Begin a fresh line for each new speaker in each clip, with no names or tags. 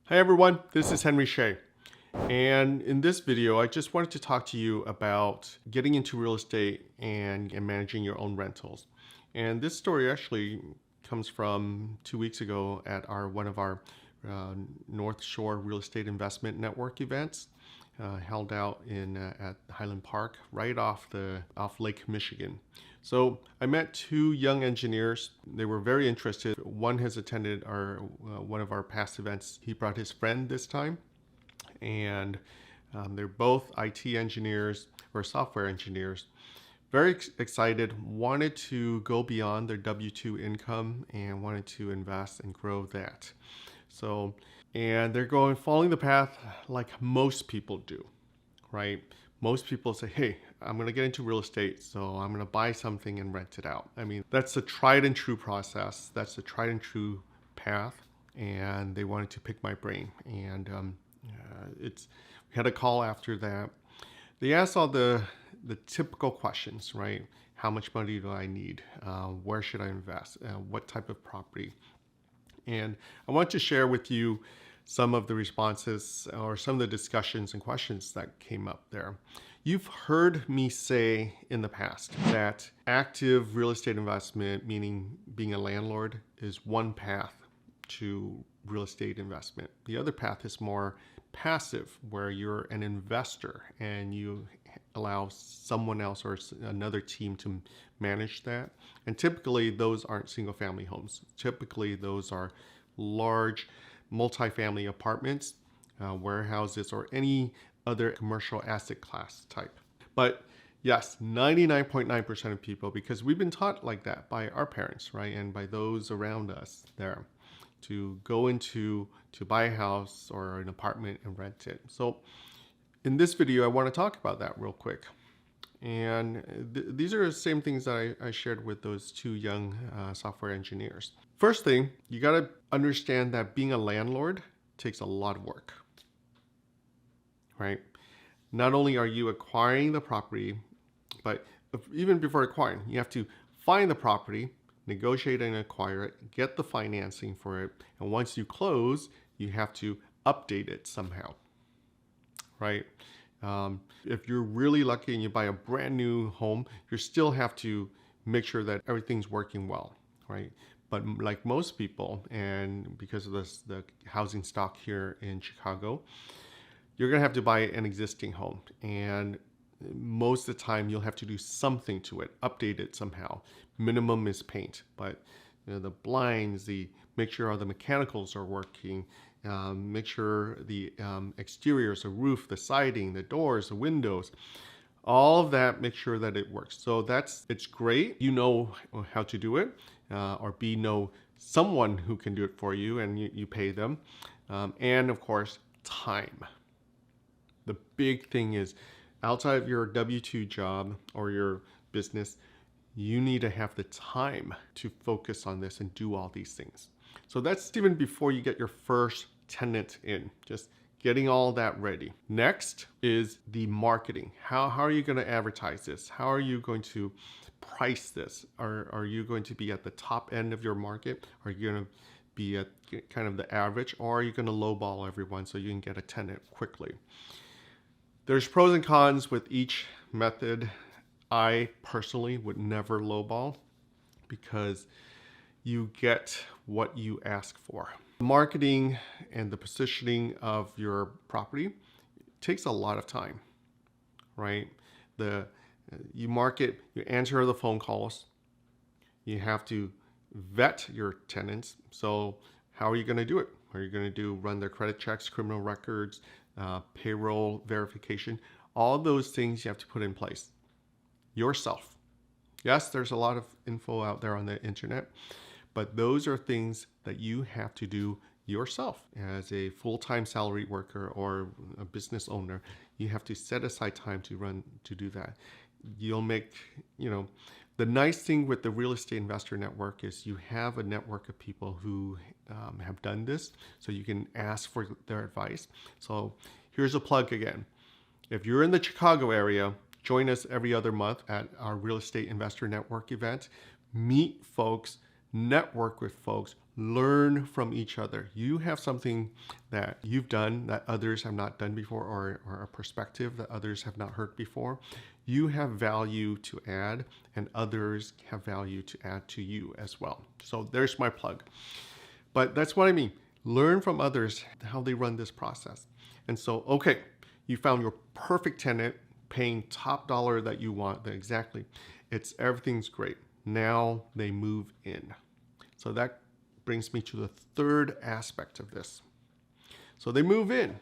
Hi everyone, this is Henry Shea. And in this video, I just wanted to talk to you about getting into real estate and managing your own rentals. And this story actually comes from 2 weeks ago at one of our North Shore Real Estate Investment Network events held out at Highland Park, right off Lake Michigan. So I met two young engineers. They were very interested. One has attended one of our past events. He brought his friend this time, and they're both IT engineers or software engineers. Very excited, wanted to go beyond their W-2 income and wanted to invest and grow that. So, and they're following the path like most people do, right? Most people say, hey, I'm going to get into real estate, so I'm going to buy something and rent it out. I mean, that's the tried and true process. That's the tried and true path. And they wanted to pick my brain. And we had a call after that. They asked all the typical questions, right? How much money do I need? Where should I invest? What type of property? And I want to share with you some of the responses or some of the discussions and questions that came up there. You've heard me say in the past that active real estate investment, meaning being a landlord, is one path to real estate investment. The other path is more passive, where you're an investor and you allow someone else or another team to manage that. And typically those aren't single family homes. Typically those are large multifamily apartments, warehouses, or any other commercial asset class type. But yes, 99.9% of people, because we've been taught like that by our parents, right? And by those around us there, to buy a house or an apartment and rent it. So in this video, I want to talk about that real quick. And these are the same things that I shared with those two young software engineers. First thing, you got to understand that being a landlord takes a lot of work, right? Not only are you acquiring the property, but even before acquiring, you have to find the property, negotiate and acquire it, get the financing for it, and once you close, you have to update it somehow, right? If you're really lucky and you buy a brand new home, you still have to make sure that everything's working well, right? But like most people, and because of the housing stock here in Chicago, you're gonna have to buy an existing home. And most of the time you'll have to do something to it, update it somehow. Minimum is paint, but the blinds, make sure all the mechanicals are working, make sure the exteriors, the roof, the siding, the doors, the windows, all of that, make sure that it works. So it's great. You know how to do it, or know someone who can do it for you, and you pay them. And of course, time. The big thing is, outside of your W-2 job or your business, you need to have the time to focus on this and do all these things. So that's even before you get your first tenant in, just getting all that ready. Next is the marketing. How are you going to advertise this? How are you going to price this? Are you going to be at the top end of your market? Are you going to be at kind of the average, or are you going to lowball everyone so you can get a tenant quickly? There's pros and cons with each method. I personally would never lowball, because you get what you ask for. Marketing and the positioning of your property takes a lot of time, right? You market, you answer the phone calls, you have to vet your tenants. So how are you going to do it? Are you going to run their credit checks, criminal records, payroll verification? All those things you have to put in place yourself. Yes, there's a lot of info out there on the internet, but those are things that you have to do yourself. As a full-time salary worker or a business owner, you have to set aside time to do that. You'll make, the nice thing with the Real Estate Investor Network is you have a network of people who have done this, so you can ask for their advice. So here's a plug again. If you're in the Chicago area, join us every other month at our Real Estate Investor Network event. Meet folks, network with folks, learn from each other. You have something that you've done that others have not done before, or a perspective that others have not heard before. You have value to add, and others have value to add to you as well. So there's my plug. But that's what I mean. Learn from others how they run this process. And so, okay, you found your perfect tenant paying top dollar that you want. Exactly. Everything's great. Now they move in. So that brings me to the third aspect of this. So they move in.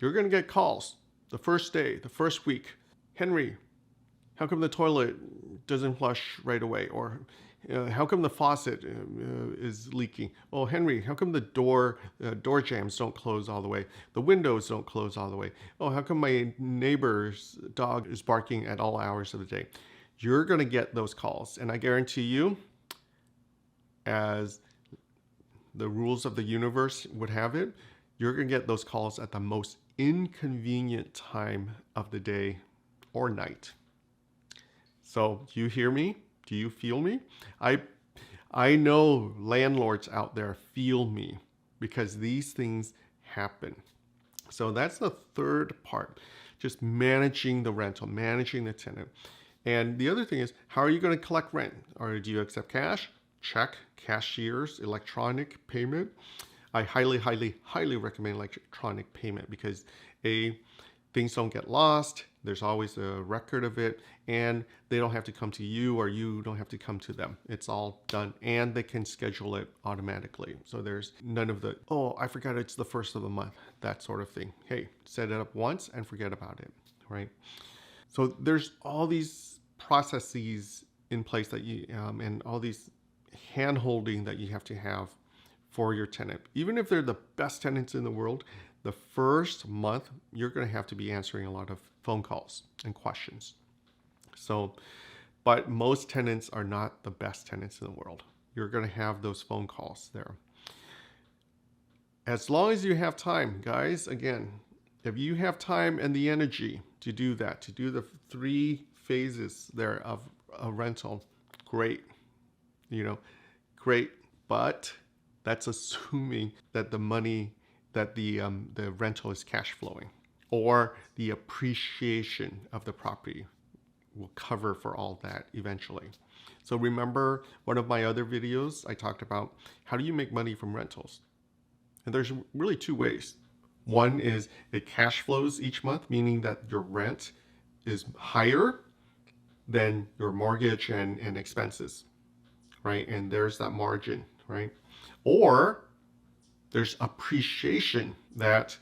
You're going to get calls the first day, the first week. Henry, how come the toilet doesn't flush right away? Or how come the faucet is leaking? Oh, Henry, how come the door jambs don't close all the way? The windows don't close all the way. Oh, how come my neighbor's dog is barking at all hours of the day? You're going to get those calls. And I guarantee you, as the rules of the universe would have it, you're going to get those calls at the most inconvenient time of the day or night. So you hear me? Do you feel me? I know landlords out there feel me, because these things happen. So that's the third part, just managing the rental, managing the tenant. And the other thing is, how are you going to collect rent? Or do you accept cash, check, cashiers, electronic payment? I highly, highly, highly recommend electronic payment, because things don't get lost. There's always a record of it, and they don't have to come to you, or you don't have to come to them. It's all done, and they can schedule it automatically. So there's none of the, oh, I forgot it's the first of the month, that sort of thing. Hey, set it up once and forget about it, right? So there's all these processes in place that you, and all these hand-holding that you have to have for your tenant. Even if they're the best tenants in the world, the first month, you're going to have to be answering a lot of phone calls and questions. So, but most tenants are not the best tenants in the world. You're going to have those phone calls there. As long as you have time, guys, again, if you have time and the energy to do that, to do the 3 phases there of a rental, great, great. But that's assuming that the money, that the rental is cash flowing, or the appreciation of the property will cover for all that eventually. So remember one of my other videos, I talked about how do you make money from rentals? And there's really 2 ways. One is it cash flows each month, meaning that your rent is higher than your mortgage and expenses, right? And there's that margin, right? Or there's appreciation, that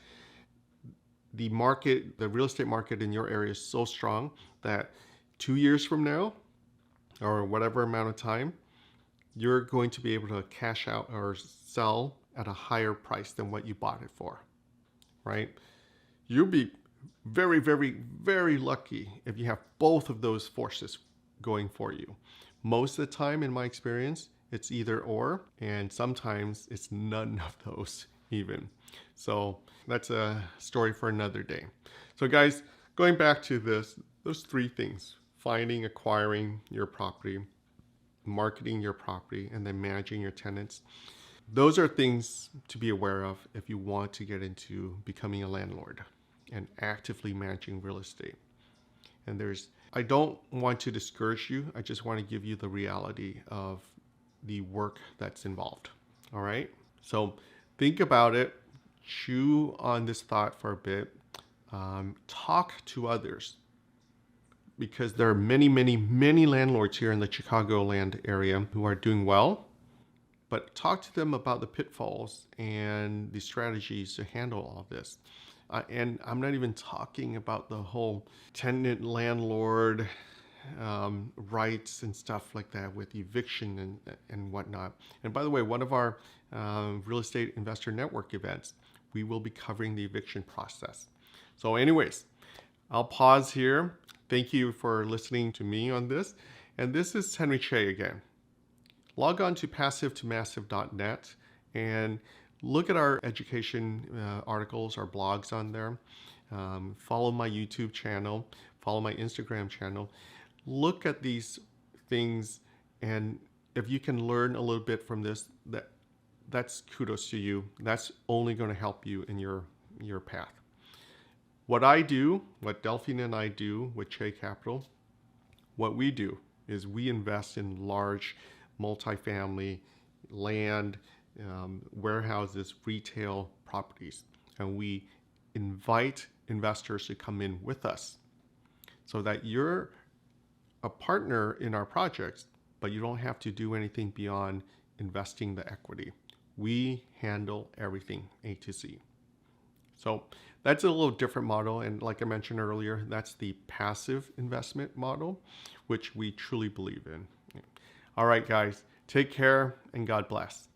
the market, the real estate market in your area is so strong that 2 years from now, or whatever amount of time, you're going to be able to cash out or sell at a higher price than what you bought it for, right? You'll be very, very, very lucky if you have both of those forces going for you. Most of the time, in my experience, it's either or, and sometimes it's none of those even. So that's a story for another day. So guys, going back to those 3 things: finding, acquiring your property, marketing your property, and then managing your tenants. Those are things to be aware of if you want to get into becoming a landlord and actively managing real estate. And I don't want to discourage you. I just want to give you the reality of the work that's involved. All right. So think about it, chew on this thought for a bit, talk to others, because there are many, many, many landlords here in the Chicagoland area who are doing well, but talk to them about the pitfalls and the strategies to handle all this. And I'm not even talking about the whole tenant landlord rights and stuff like that with eviction and whatnot. And by the way, one of our real estate investor network events, we will be covering the eviction process. So anyways, I'll pause here. Thank you for listening to me on this. And this is Henry Che again. Log on to passive2massive.net and look at our education articles, our blogs on there. Follow my YouTube channel, follow my Instagram channel. Look at these things, and if you can learn a little bit from this, that's kudos to you. That's only going to help you in your path. What I do, what Delphine and I do with Che Capital, what we do is we invest in large multifamily land, warehouses, retail properties, and we invite investors to come in with us so that you're a partner in our projects, but you don't have to do anything beyond investing the equity. We handle everything A to Z. So that's a little different model. And like I mentioned earlier, that's the passive investment model, which we truly believe in. All right, guys, take care and God bless.